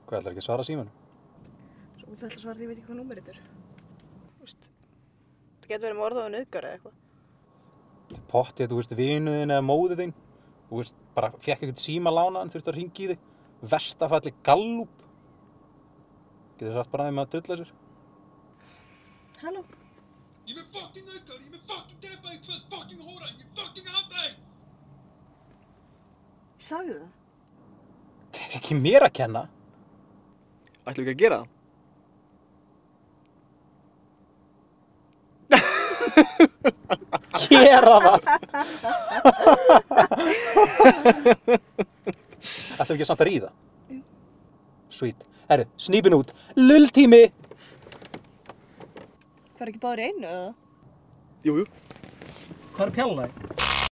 Hvað ætlar ekki að svara símanum? Svo þú ætlar að svara því ég veit ekki hvað númer þetta er. Þú veist, það getur verið morð á nauðgar eða eitthvað. Pottið, þú veist, vinuðin eða móðið þín. Þú veist, bara fekk eitthvað síma lánaðan, þurfti að hringi í þig. Verstafalli gallúp. Getur sagt bara þeim að dulla sér. Halló? Ég er með fucking nauðgar, ég er með fucking drepa í kvöld, fucking hóra, ég fucking hata þig! Ég sagði það. Það er ekki mér að kenna. Ætlum við ekki að gera það? Gera það! Ætlum við ekki samt að ríða? Jú. Sweet. Herru, snípin út. Lulltími! Hvað er ekki báður í einu eða? Jú, jú. Hvað er pjálaði?